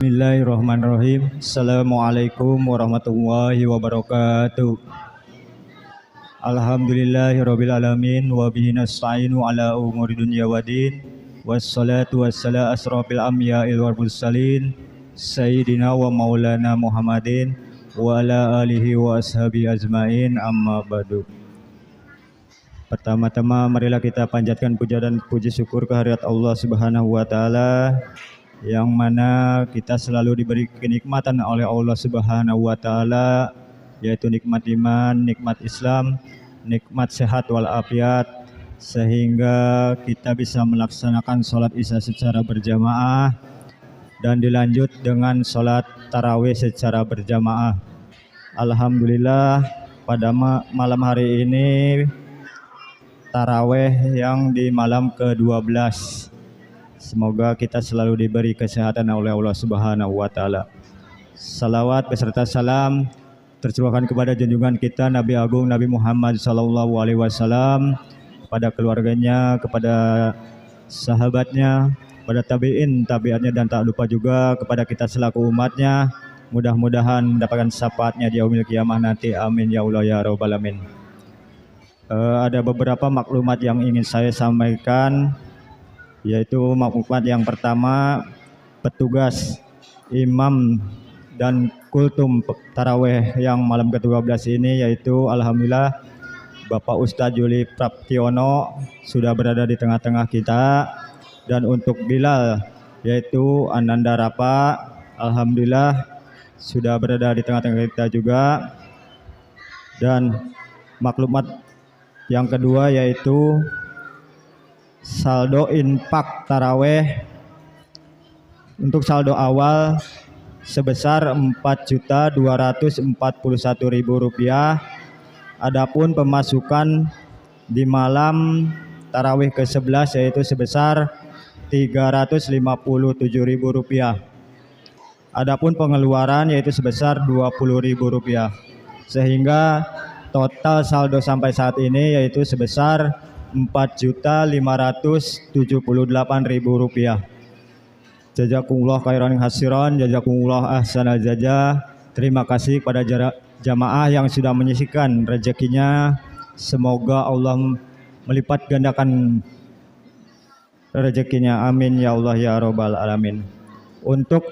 Bismillahirrahmanirrahim. Assalamualaikum warahmatullahi wabarakatuh. Alhamdulillahirabbil alamin wa bihi nasta'inu ala umuri dunya waddin. Wassalatu wassalamu asrofil anbiya'i wal mursalin sayyidina wa maulana Muhammadin wa ala alihi wa ashabi ajmain, amma ba'du. Pertama-tama marilah kita panjatkan puja dan puji syukur kehadirat Allah Subhanahu wa taala, yang mana kita selalu diberi kenikmatan oleh Allah Subhanahu wa taala, yaitu nikmat iman, nikmat Islam, nikmat sehat walafiat, sehingga kita bisa melaksanakan sholat isya secara berjamaah dan dilanjut dengan sholat tarawih secara berjamaah. Alhamdulillah, pada malam hari ini tarawih yang di malam ke-12. Semoga kita selalu diberi kesehatan oleh Allah Subhanahu wa taala. Salawat beserta salam tercurahkan kepada junjungan kita Nabi Agung Nabi Muhammad sallallahu alaihi wasallam, kepada keluarganya, kepada sahabatnya, kepada tabi'in, tabi'atnya, dan tak lupa juga kepada kita selaku umatnya. Mudah-mudahan mendapatkan syafaatnya di yaumil kiamah nanti. Amin ya Allah ya rabbal alamin. Ada beberapa maklumat yang ingin saya sampaikan, yaitu maklumat yang pertama, petugas imam dan kultum tarawih yang malam ke-12 ini, yaitu alhamdulillah Bapak Ustadz Juli Praptiono sudah berada di tengah-tengah kita. Dan untuk Bilal, yaitu Ananda Rapa, alhamdulillah sudah berada di tengah-tengah kita juga. Dan maklumat yang kedua yaitu saldo infak taraweh untuk saldo awal sebesar Rp4.241.000. Adapun pemasukan di malam tarawih ke-11 yaitu sebesar Rp357.000. Adapun pengeluaran yaitu sebesar Rp20.000, sehingga total saldo sampai saat ini yaitu sebesar Rp4.578.000. Jazakumullah khairan hasiran, jazakumullah ahsanal jazaa. Terima kasih kepada jamaah yang sudah menyisihkan rezekinya. Semoga Allah melipat gandakan rezekinya. Amin ya Allah ya rabbal alamin. Untuk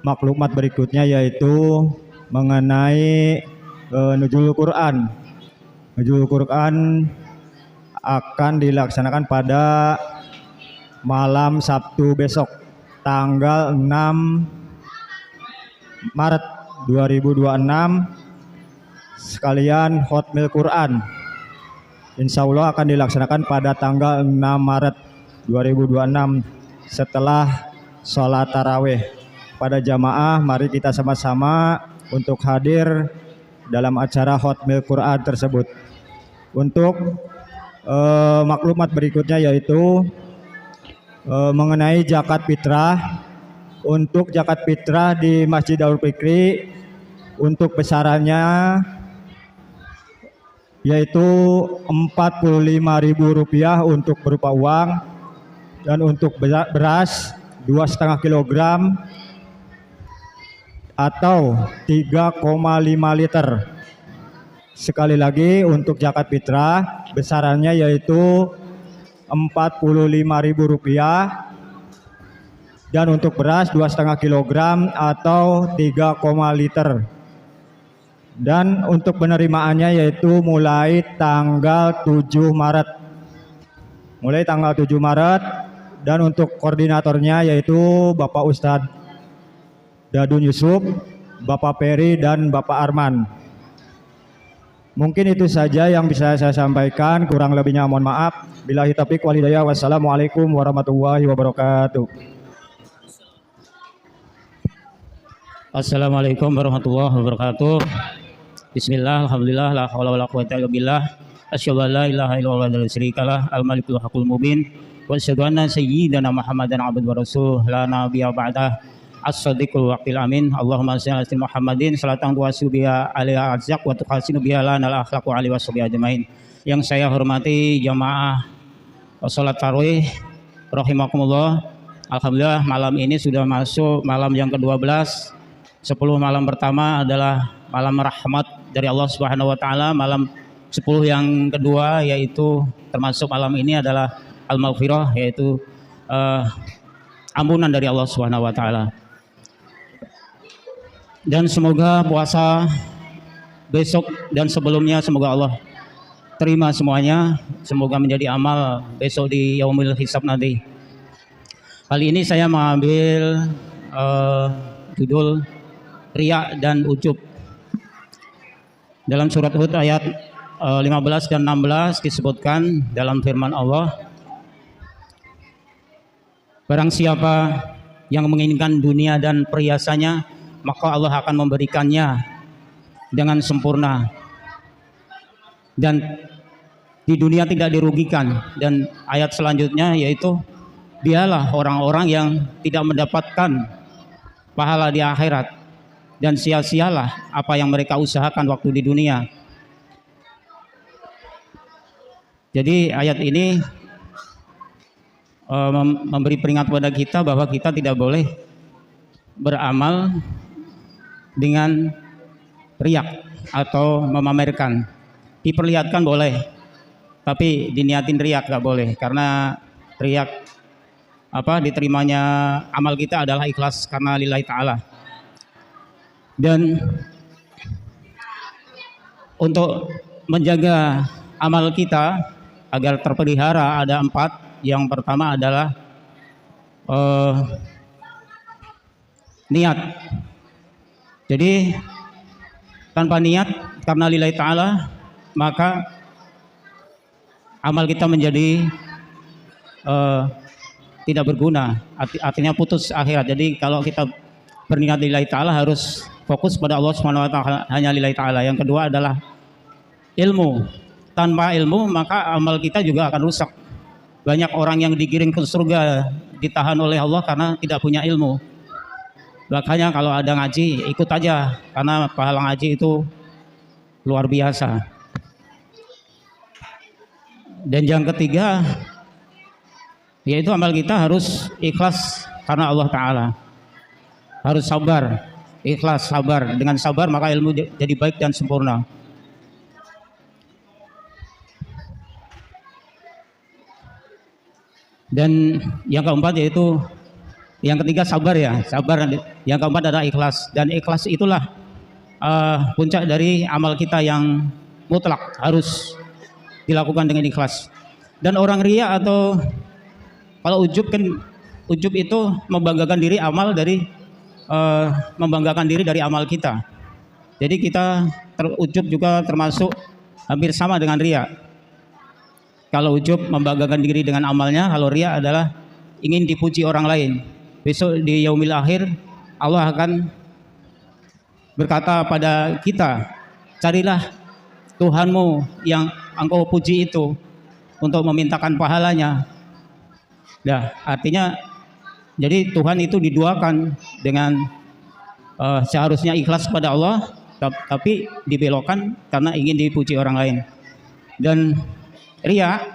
maklumat berikutnya yaitu mengenai Nuzulul Quran. Nuzulul Quran akan dilaksanakan pada malam Sabtu besok, tanggal 6 Maret 2026, sekalian Hotmil Quran. Insya Allah akan dilaksanakan pada tanggal 6 Maret 2026 setelah sholat tarawih. Pada jamaah, mari kita sama-sama untuk hadir dalam acara Hotmil Quran tersebut. Untuk maklumat berikutnya yaitu mengenai zakat fitrah. Untuk zakat fitrah di Masjid Darul Fikri, untuk besarannya yaitu Rp45.000 untuk berupa uang, dan untuk beras 2,5 kg atau 3,5 liter. Sekali lagi, untuk zakat fitrah besarannya yaitu Rp45.000, dan untuk beras 2,5 kg atau 3, liter. Dan untuk penerimaannya yaitu mulai tanggal 7 Maret. Mulai tanggal 7 Maret. Dan untuk koordinatornya yaitu Bapak Ustadz Dadun Yusuf, Bapak Peri, dan Bapak Arman. Mungkin itu saja yang bisa saya sampaikan, kurang lebihnya mohon maaf. Billahi taufiq wal hidayah. Wassalamualaikum warahmatullahi wabarakatuh. Assalamualaikum warahmatullahi wabarakatuh. Bismillah, alhamdulillah, la haula wala quwwata illa billah. Asyhadu an la ilaha illallah wa la syarika lah, al-malikul haqqul mubin. Wa asyhadu anna sayyidana Muhammadan abduhu wa rasuluh la nabiyya ba'dah. As-sadiqul waqil amin. Allahumma shalli ala Muhammadin salatan tuwasilu biha alaiha arzaq wa tuqasinu biha lana al-akhlaq wa alihi washabihi ajmain. Yang saya hormati jamaah salat tarawih rahimakumullah. Alhamdulillah malam ini sudah masuk malam yang ke-12. 10 malam pertama adalah malam rahmat dari Allah Subhanahu wa taala. Malam 10 yang kedua yaitu termasuk malam ini adalah al-maghfirah, yaitu ampunan dari Allah Subhanahu wa taala. Dan semoga puasa besok dan sebelumnya semoga Allah terima semuanya, semoga menjadi amal besok di yaumul hisab nanti. Kali ini saya mengambil judul riya dan ujub. Dalam surat Hud ayat 15 dan 16 disebutkan dalam firman Allah, barang siapa yang menginginkan dunia dan perhiasannya, maka Allah akan memberikannya dengan sempurna, dan di dunia tidak dirugikan. Dan ayat selanjutnya yaitu, dialah orang-orang yang tidak mendapatkan pahala di akhirat, dan sia-sialah apa yang mereka usahakan waktu di dunia. Jadi ayat ini memberi peringatan pada kita bahwa kita tidak boleh beramal dengan riak atau memamerkan. Diperlihatkan boleh, tapi diniatin riak gak boleh, karena riak diterimanya amal kita adalah ikhlas karena lillahi ta'ala. Dan untuk menjaga amal kita agar terpelihara ada 4. Yang pertama adalah niat. Jadi tanpa niat karena lillahi ta'ala, maka amal kita menjadi tidak berguna, artinya putus akhirat. Jadi kalau kita berniat lillahi ta'ala harus fokus pada Allah Subhanahu wa taala, hanya lillahi ta'ala. Yang kedua adalah ilmu. Tanpa ilmu maka amal kita juga akan rusak. Banyak orang yang digiring ke surga ditahan oleh Allah karena tidak punya ilmu. Makanya kalau ada ngaji ikut aja, karena pahala ngaji itu luar biasa. Dan yang ketiga yaitu amal kita harus ikhlas karena Allah Ta'ala. Harus sabar, ikhlas, sabar. Dengan sabar maka ilmu jadi baik dan sempurna. Dan yang keempat yaitu, yang ketiga sabar ya, sabar. Yang keempat adalah ikhlas, dan ikhlas itulah puncak dari amal kita yang mutlak, harus dilakukan dengan ikhlas. Dan orang riya atau kalau ujub kan, ujub itu membanggakan diri amal dari membanggakan diri dari amal kita. Jadi kita ujub juga termasuk hampir sama dengan riya. Kalau ujub membanggakan diri dengan amalnya, kalau riya adalah ingin dipuji orang lain. Besok di yaumil akhir Allah akan berkata pada kita, carilah Tuhanmu yang engkau puji itu untuk memintakan pahalanya. Nah, artinya jadi Tuhan itu diduakan dengan seharusnya ikhlas pada Allah, tapi dibelokkan karena ingin dipuji orang lain. Dan riya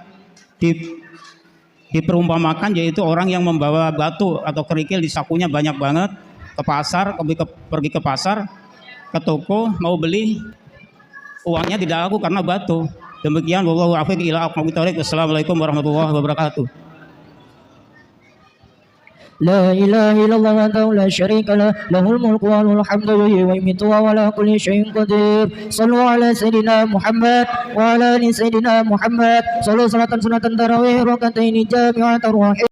diperumpamakan yaitu orang yang membawa batu atau kerikil di sakunya banyak banget ke pasar, pergi ke pasar, ke toko, mau beli, uangnya tidak laku karena batu. Demikian, wallahu a'lam ila aqwamit thoriq. Wassalamualaikum warahmatullahi wabarakatuh. لا إله إلا الله وحده لا شريك له له الملك وله الحمد يحيي ويميت وهو على كل شيء قدير صلوا على سيدنا محمد وعلى آل سيدنا محمد صلوا صلاة سنة تراويح ركعتين جامعة الروح